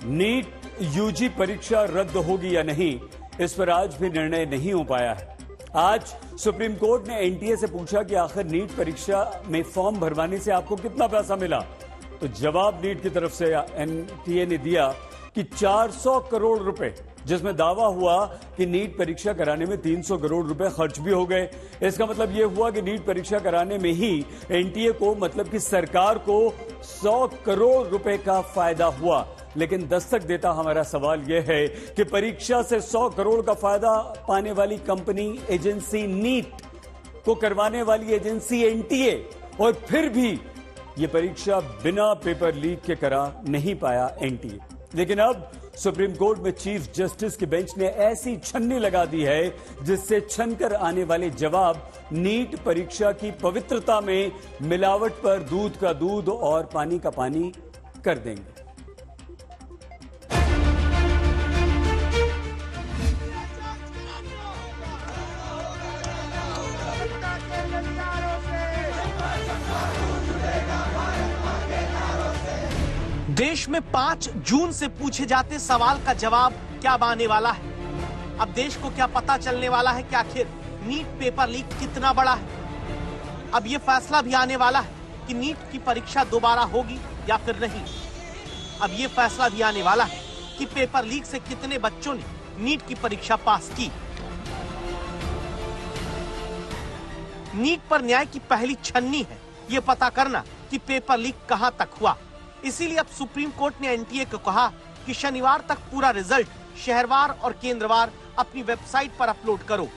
NEET UG परीक्षा रद्द होगी या नहीं, इस पर आज भी निर्णय नहीं हो पाया है। आज सुप्रीम कोर्ट ने एनटीए से पूछा कि आखिर नीट परीक्षा में फॉर्म भरवाने से आपको कितना पैसा मिला, तो जवाब नीट की तरफ से एनटीए ने दिया कि 400 करोड़ रुपए, जिसमें दावा हुआ कि नीट परीक्षा कराने में 300 करोड़ रुपए खर्च भी हो गए। इसका मतलब यह हुआ कि नीट परीक्षा कराने में ही एनटीए को, मतलब कि सरकार को 100 करोड़ रुपए का फायदा हुआ। लेकिन दस्तक देता हमारा सवाल यह है कि परीक्षा से 100 करोड़ का फायदा पाने वाली कंपनी एजेंसी नीट को करवाने वाली एजेंसी एनटीए, और फिर भी यह परीक्षा बिना पेपर लीक के करा नहीं पाया एनटीए। लेकिन अब सुप्रीम कोर्ट में चीफ जस्टिस की बेंच ने ऐसी छन्नी लगा दी है जिससे छनकर आने वाले जवाब नीट परीक्षा की पवित्रता में मिलावट पर दूध का दूध और पानी का पानी कर देंगे। देश में 5 जून से पूछे जाते सवाल का जवाब क्या आने वाला है? अब देश को क्या पता चलने वाला है कि आखिर नीट पेपर लीक कितना बड़ा है? अब यह फैसला भी आने वाला है कि नीट की परीक्षा दोबारा होगी या फिर नहीं। अब यह फैसला भी आने वाला है कि पेपर लीक से कितने बच्चों ने नीट की परीक्षा पास की। नीट पर न्याय की पहली छन्नी है यह पता करना कि पेपर लीक कहां तक हुआ। इसीलिए अब सुप्रीम कोर्ट ने एनटीए को कहा कि शनिवार तक पूरा रिजल्ट शहरवार और केंद्रवार अपनी वेबसाइट पर अपलोड करो,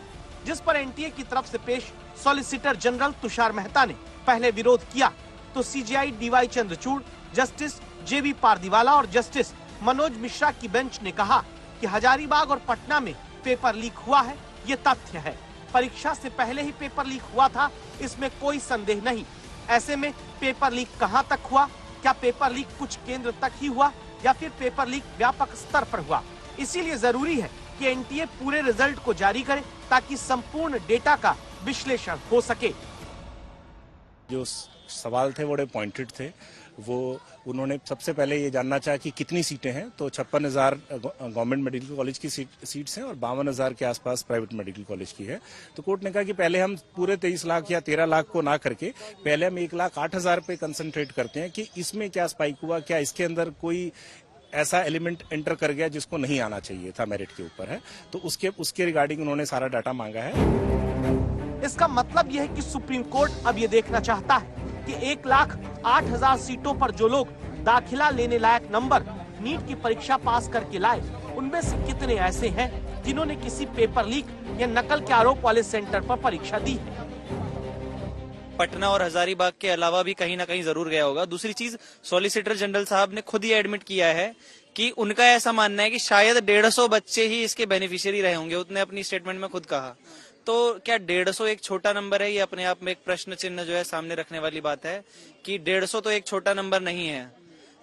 जिस पर एनटीए की तरफ से पेश सॉलिसिटर जनरल तुषार मेहता ने पहले विरोध किया, तो सीजेआई डीवाई चंद्रचूड़, जस्टिस जेबी पारदीवाला और जस्टिस मनोज मिश्रा की बेंच ने कहा कि हजारीबाग और पटना में पेपर लीक हुआ है, ये तथ्य है। परीक्षा से पहले ही पेपर लीक हुआ था, इसमें कोई संदेह नहीं। ऐसे में पेपर लीक कहां तक हुआ? क्या पेपर लीक कुछ केंद्र तक ही हुआ या फिर पेपर लीक व्यापक स्तर पर हुआ? इसीलिए जरूरी है कि एनटीए पूरे रिजल्ट को जारी करे ताकि संपूर्ण डेटा का विश्लेषण हो सके। जो सवाल थे बड़े पॉइंटेड थे। वो उन्होंने सबसे पहले ये जानना चाहा कि कितनी सीटें हैं, तो 56,000 गवर्नमेंट मेडिकल कॉलेज की सीट्स हैं और 52,000 के आसपास प्राइवेट मेडिकल कॉलेज की है। तो कोर्ट ने कहा कि पहले हम पूरे 23 लाख या 13 लाख को ना करके पहले हम 1,08,000 पे कंसंट्रेट करते हैं कि इसमें क्या स्पाइक हुआ, क्या इसके अंदर कोई ऐसा एलिमेंट एंटर कर गया जिसको नहीं आना चाहिए था, मेरिट के ऊपर है। तो उसके रिगार्डिंग उन्होंने सारा डाटा मांगा है। इसका मतलब यह है कि सुप्रीम कोर्ट अब ये देखना चाहता है कि 1,08,000 सीटों पर जो लोग दाखिला लेने लायक नंबर नीट की परीक्षा पास करके लाए, उनमें से कितने ऐसे हैं जिन्होंने किसी पेपर लीक या नकल के आरोप वाले सेंटर पर परीक्षा दी है। पटना और हजारीबाग के अलावा भी कहीं ना कहीं जरूर गया होगा। दूसरी चीज, सॉलिसिटर जनरल साहब ने खुद ही एडमिट किया है कि उनका ऐसा मानना है कि शायद 150 बच्चे ही इसके बेनिफिशियरी रहे होंगे, उसने अपनी स्टेटमेंट में खुद कहा। तो क्या 150 एक छोटा नंबर है? ये अपने आप में एक प्रश्न चिन्ह जो है सामने रखने वाली बात है कि 150 तो एक छोटा नंबर नहीं है।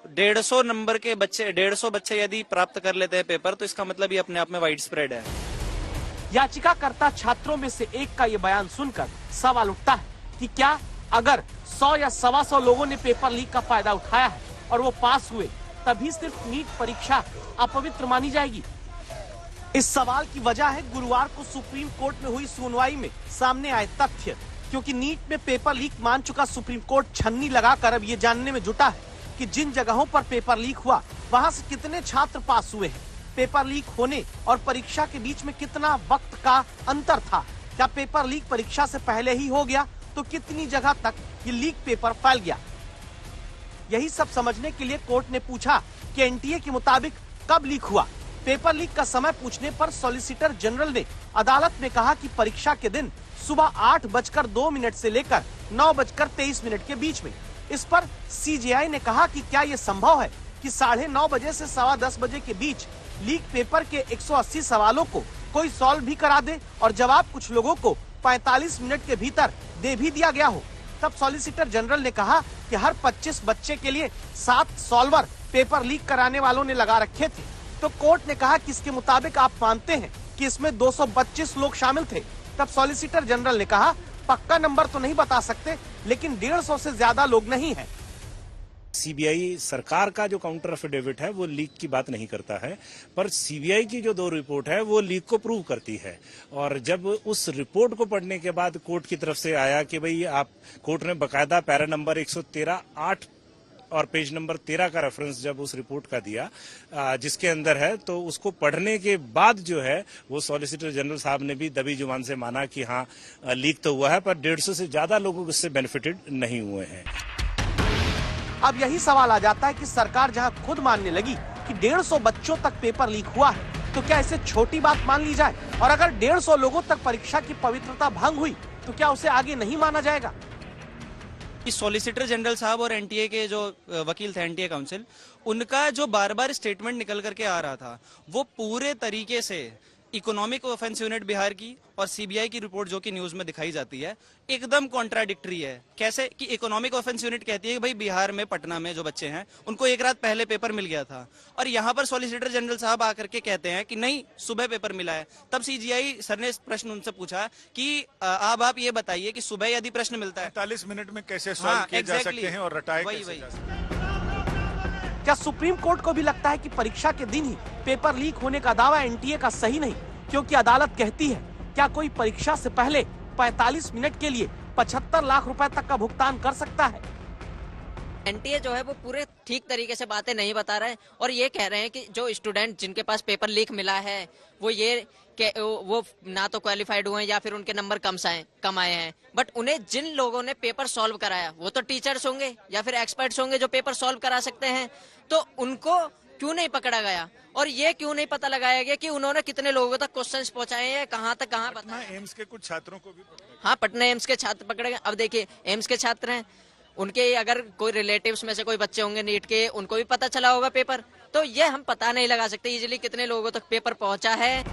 150 नंबर के बच्चे, 150 बच्चे यदि प्राप्त कर लेते हैं पेपर, तो इसका मतलब ये अपने आप में वाइड स्प्रेड है। याचिकाकर्ता छात्रों में से एक का ये बयान सुनकर सवाल उठता है कि क्या अगर 100 या 125 लोगों ने पेपर लीक का फायदा उठाया है और वो पास हुए, तभी सिर्फ नीट परीक्षा अपवित्र मानी जाएगी? इस सवाल की वजह है गुरुवार को सुप्रीम कोर्ट में हुई सुनवाई में सामने आए तथ्य। क्योंकि नीट में पेपर लीक मान चुका सुप्रीम कोर्ट छन्नी लगाकर अब ये जानने में जुटा है कि जिन जगहों पर पेपर लीक हुआ वहां से कितने छात्र पास हुए हैं। पेपर लीक होने और परीक्षा के बीच में कितना वक्त का अंतर था? क्या पेपर लीक परीक्षा से पहले ही हो गया तो कितनी जगह तक ये लीक पेपर फैल गया? यही सब समझने के लिए कोर्ट ने पूछा कि एनटीए के मुताबिक कब लीक हुआ। पेपर लीक का समय पूछने पर सॉलिसिटर जनरल ने अदालत में कहा कि परीक्षा के दिन सुबह 8:02 से लेकर 9:23 के बीच में। इस पर सीजेआई ने कहा कि क्या यह संभव है कि 9:30 बजे से 10:15 बजे के बीच लीक पेपर के 180 सवालों को कोई सॉल्व भी करा दे और जवाब कुछ लोगों को 45 मिनट के भीतर दे भी दिया गया हो। तब सॉलिसिटर जनरल ने कहा कि हर 25 बच्चे के लिए 7 सॉल्वर पेपर लीक कराने वालों ने लगा रखे थे। तो कोर्ट ने कहा कि इसके मुताबिक आप मानते हैं कि इसमें 225 लोग शामिल थे। तब सॉलिसिटर जनरल ने कहा पक्का नंबर तो नहीं बता सकते, लेकिन 150 से ज्यादा लोग नहीं हैं। सीबीआई सरकार का जो काउंटर एफिडेविट है वो लीक की बात नहीं करता है, पर सीबीआई की जो 2 रिपोर्ट है वो लीक को प्रूव करती है। और जब उस रिपोर्ट को पढ़ने के बाद कोर्ट की तरफ से आया कि भाई आप, कोर्ट ने बकायदा पैरा नंबर 113(8) और पेज नंबर 13 का रेफरेंस जब उस रिपोर्ट का दिया जिसके अंदर है, तो उसको पढ़ने के बाद जो है वो सॉलिसिटर जनरल साहब ने भी दबी जुबान से माना कि हाँ लीक तो हुआ है, पर 150 से ज्यादा लोग इससे बेनिफिटेड नहीं हुए हैं। अब यही सवाल आ जाता है कि सरकार जहां खुद मानने लगी कि 150 बच्चों तक पेपर लीक हुआ है, तो क्या इसे छोटी बात मान ली जाए? और अगर 150 लोगों तक परीक्षा की पवित्रता भंग हुई तो क्या उसे आगे नहीं माना जाएगा? कि सॉलिसिटर जनरल साहब और एनटीए के जो वकील थे, एनटीए काउंसिल, उनका जो बार बार स्टेटमेंट निकल करके आ रहा था वो पूरे तरीके से इकोनॉमिक ऑफेंस यूनिट बिहार की और सीबीआई की रिपोर्ट जो कि न्यूज में दिखाई जाती है एकदम कॉन्ट्राडिक्टरी है। कैसे कि इकोनॉमिक ऑफेंस यूनिट कहती है कि भाई बिहार में, पटना में जो बच्चे हैं उनको एक रात पहले पेपर मिल गया था, और यहाँ पर सॉलिसिटर जनरल साहब आकर के कहते हैं कि नहीं, सुबह पेपर मिला है। तब सीजीआई सर ने प्रश्न उनसे पूछा कि अब आप ये बताइए कि सुबह यदि प्रश्न मिलता है 45 मिनट में कैसे सॉल्व किए जा सकते हैं और रटाए कैसे जा सकते हैं। क्या सुप्रीम कोर्ट को भी लगता है कि परीक्षा के दिन ही पेपर लीक होने का दावा एनटीए का सही नहीं, क्योंकि अदालत कहती है क्या कोई परीक्षा से पहले 45 मिनट के लिए 75 लाख रुपए तक का भुगतान कर सकता है? एनटीए जो है वो पूरे ठीक तरीके से बातें नहीं बता रहे हैं और ये कह रहे हैं कि जो स्टूडेंट जिनके पास पेपर लीक मिला है वो ना तो क्वालिफाइड हुए हैं या फिर उनके नंबर कम आए हैं, बट उन्हें जिन लोगों ने पेपर सॉल्व कराया वो तो टीचर्स होंगे या फिर एक्सपर्ट्स होंगे जो पेपर सॉल्व करा सकते हैं, तो उनको क्यों नहीं पकड़ा गया? और ये क्यों नहीं पता लगाया गया कि उन्होंने कितने लोगों तक क्वेश्चंस पहुंचाए हैं, कहां तक कहां पता? एम्स के कुछ छात्रों को भी हाँ, पटना एम्स के छात्र पकड़े गए। अब देखिए, एम्स के छात्र हैं, उनके अगर कोई रिलेटिव्स में से कोई बच्चे होंगे नीट के, उनको भी पता चला होगा पेपर, तो ये हम पता नहीं लगा सकते इजीली कितने लोगों तक पेपर पहुंचा है।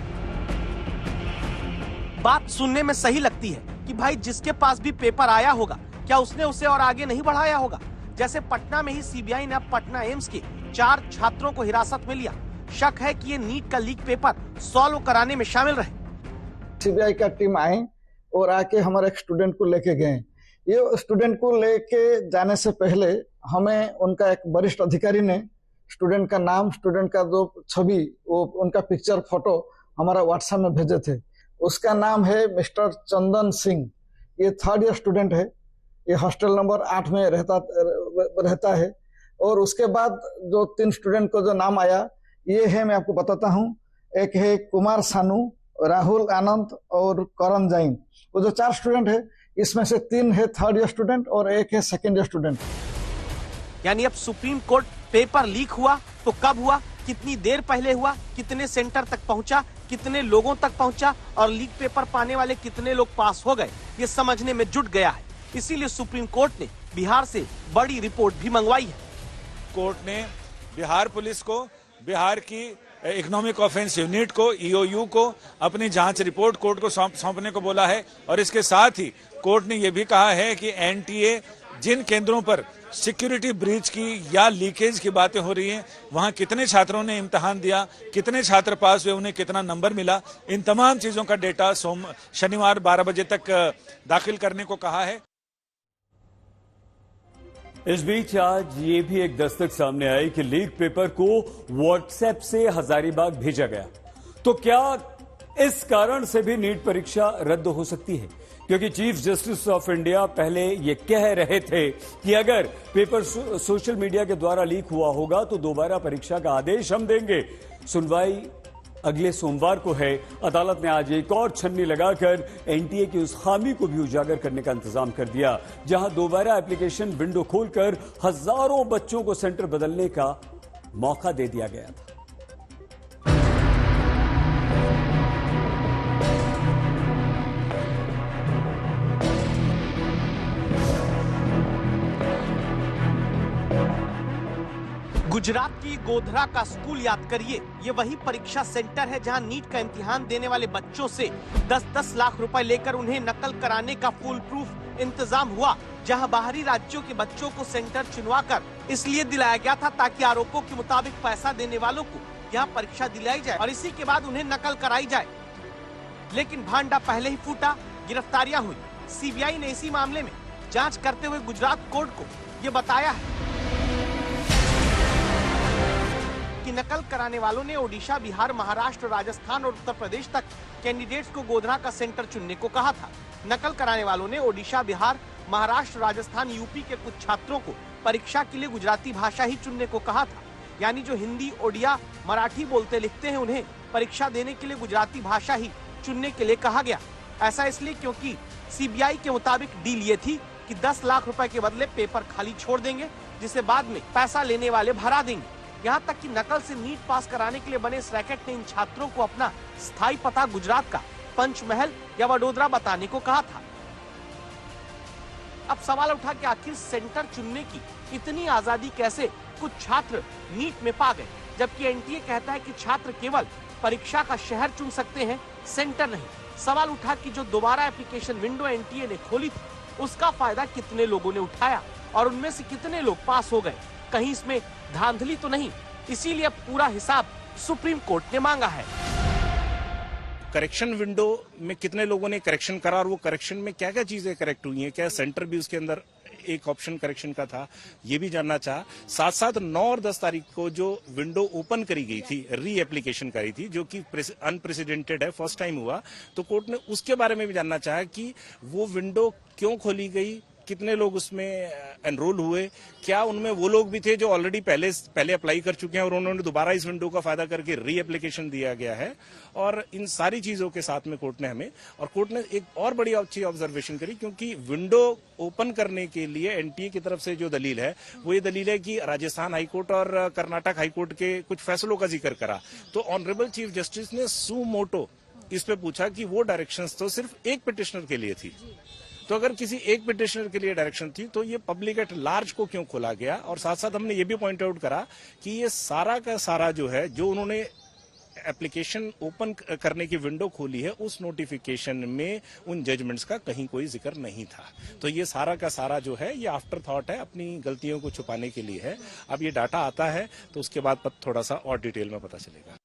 बात सुनने में सही लगती है कि भाई जिसके पास भी पेपर आया होगा क्या उसने उसे और आगे नहीं बढ़ाया होगा? जैसे पटना में ही सीबीआई ने अब पटना एम्स के 4 छात्रों को हिरासत में लिया। शक है कि ये नीट का लीक पेपर सॉल्व कराने में शामिल रहे। सीबीआई का टीम आए और आके हमारे एक स्टूडेंट को लेके गए। ये स्टूडेंट को लेके जाने से पहले हमें उनका एक वरिष्ठ अधिकारी ने स्टूडेंट का नाम, स्टूडेंट का जो छवि, वो उनका पिक्चर, फोटो हमारा व्हाट्सएप में भेजे थे। उसका नाम है मिस्टर चंदन सिंह। ये 3rd ईयर स्टूडेंट है। ये हॉस्टल नंबर 8 में रहता है। और उसके बाद जो 3 स्टूडेंट को जो नाम आया ये है, मैं आपको बताता हूँ। एक है कुमार सानू, राहुल आनंद और करण जैन। वो जो 4 स्टूडेंट है इसमें से 3 है 3rd ईयर स्टूडेंट और एक है 2nd ईयर स्टूडेंट। यानी अब सुप्रीम कोर्ट पेपर लीक हुआ तो कब हुआ, कितनी देर पहले हुआ, कितने सेंटर तक पहुंचा, कितने लोगों तक पहुंचा और लीक पेपर पाने वाले कितने लोग पास हो गए, ये समझने में जुट गया है। इसीलिए सुप्रीम कोर्ट ने बिहार से बड़ी रिपोर्ट भी मंगवाई है। कोर्ट ने बिहार पुलिस को, बिहार की इकोनॉमिक ऑफेंस यूनिट को, ईओयू को अपनी जांच रिपोर्ट कोर्ट को सौंपने को बोला है। और इसके साथ ही कोर्ट ने यह भी कहा है कि एनटीए जिन केंद्रों पर सिक्योरिटी ब्रीच की या लीकेज की बातें हो रही हैं, वहां कितने छात्रों ने इम्तिहान दिया, कितने छात्र पास हुए, उन्हें कितना नंबर मिला, इन तमाम चीजों का डेटा शनिवार 12 बजे तक दाखिल करने को कहा है। इस बीच आज ये भी एक दस्तक सामने आई कि लीक पेपर को व्हाट्सएप से हजारीबाग भेजा गया। तो क्या इस कारण से भी नीट परीक्षा रद्द हो सकती है? क्योंकि चीफ जस्टिस ऑफ इंडिया पहले ये कह रहे थे कि अगर पेपर सोशल मीडिया के द्वारा लीक हुआ होगा तो दोबारा परीक्षा का आदेश हम देंगे। सुनवाई अगले सोमवार को है। अदालत ने आज एक और छन्नी लगाकर एनटीए की उस खामी को भी उजागर करने का इंतजाम कर दिया, जहां दोबारा एप्लीकेशन विंडो खोलकर हजारों बच्चों को सेंटर बदलने का मौका दे दिया गया था। गुजरात की गोधरा का स्कूल याद करिए। ये वही परीक्षा सेंटर है जहां नीट का इम्तिहान देने वाले बच्चों से 10-10 लाख रुपए लेकर उन्हें नकल कराने का फुल प्रूफ इंतजाम हुआ। जहां बाहरी राज्यों के बच्चों को सेंटर चुनवाकर इसलिए दिलाया गया था ताकि आरोपों के मुताबिक पैसा देने वालों को यहां परीक्षा दिलाई जाए और इसी के बाद उन्हें नकल कराई जाए। लेकिन भांडा पहले ही फूटा, गिरफ्तारियां हुई। सीबीआई ने इसी मामले में जाँच करते हुए गुजरात कोर्ट को ये बताया है। कि नकल कराने वालों ने ओडिशा, बिहार, महाराष्ट्र, राजस्थान और उत्तर प्रदेश तक कैंडिडेट्स को गोधरा का सेंटर चुनने को कहा था। नकल कराने वालों ने ओडिशा, बिहार, महाराष्ट्र, राजस्थान, यूपी के कुछ छात्रों को परीक्षा के लिए गुजराती भाषा ही चुनने को कहा था। यानी जो हिंदी, ओडिया, मराठी बोलते लिखते हैं उन्हें परीक्षा देने के लिए गुजराती भाषा ही चुनने के लिए कहा गया। ऐसा इसलिए क्योंकि सीबीआई के मुताबिक डील ये थी कि 10 लाख रुपए के बदले पेपर खाली छोड़ देंगे, जिसे बाद में पैसा लेने वाले भरा देंगे। यहाँ तक कि नकल से नीट पास कराने के लिए बने इस रैकेट ने इन छात्रों को अपना स्थायी पता गुजरात का पंचमहल या वडोदरा बताने को कहा था। अब सवाल उठा कि आखिर सेंटर चुनने की इतनी आजादी कैसे कुछ छात्र नीट में पा गए, जबकि एनटीए कहता है कि छात्र केवल परीक्षा का शहर चुन सकते हैं, सेंटर नहीं। सवाल उठा कि जो दोबारा एप्लीकेशन विंडो एनटीए ने खोली थी, उसका फायदा कितने लोगों ने उठाया और उनमें से कितने लोग पास हो गए। कहीं इसमें धांधली तो नहीं, इसीलिए अब पूरा हिसाब सुप्रीम कोर्ट ने मांगा है। करेक्शन विंडो में कितने लोगों ने करेक्शन करा और वो करेक्शन में क्या क्या चीजें करेक्ट हुई हैं, क्या सेंटर भी उसके अंदर एक ऑप्शन करेक्शन का था, ये भी जानना चाहा। साथ साथ 9 और 10 तारीख को जो विंडो ओपन करी गई थी, री एप्लीकेशन करी थी, जो कि अनप्रेसिडेंटेड है, फर्स्ट टाइम हुआ, तो कोर्ट ने उसके बारे में भी जानना चाहा कि वो विंडो क्यों खोली गई, कितने लोग उसमें एनरोल हुए, क्या उनमें वो लोग भी थे जो ऑलरेडी पहले अप्लाई कर चुके हैं और उन्होंने दोबारा इस विंडो का फायदा करके री एप्लीकेशन दिया गया है। और इन सारी चीजों के साथ में कोर्ट ने हमें, और कोर्ट ने एक और बड़ी अच्छी ऑब्जर्वेशन करी, क्योंकि विंडो ओपन करने के लिए एनटीए की तरफ से जो दलील है वो ये दलील है कि राजस्थान हाईकोर्ट और कर्नाटक हाईकोर्ट के कुछ फैसलों का जिक्र करा। तो ऑनरेबल चीफ जस्टिस ने सू मोटो इस पे पूछा कि वो डायरेक्शंस तो सिर्फ एक पिटिशनर के लिए थी, तो अगर किसी एक पिटिशनर के लिए डायरेक्शन थी तो ये पब्लिक एट लार्ज को क्यों खोला गया। और साथ साथ हमने ये भी पॉइंट आउट करा कि ये सारा का सारा जो है, जो उन्होंने एप्लीकेशन ओपन करने की विंडो खोली है, उस नोटिफिकेशन में उन जजमेंट्स का कहीं कोई जिक्र नहीं था। तो ये सारा का सारा जो है ये आफ्टर थॉट है, अपनी गलतियों को छुपाने के लिए है। अब ये डाटा आता है तो उसके बाद थोड़ा सा और डिटेल में पता चलेगा।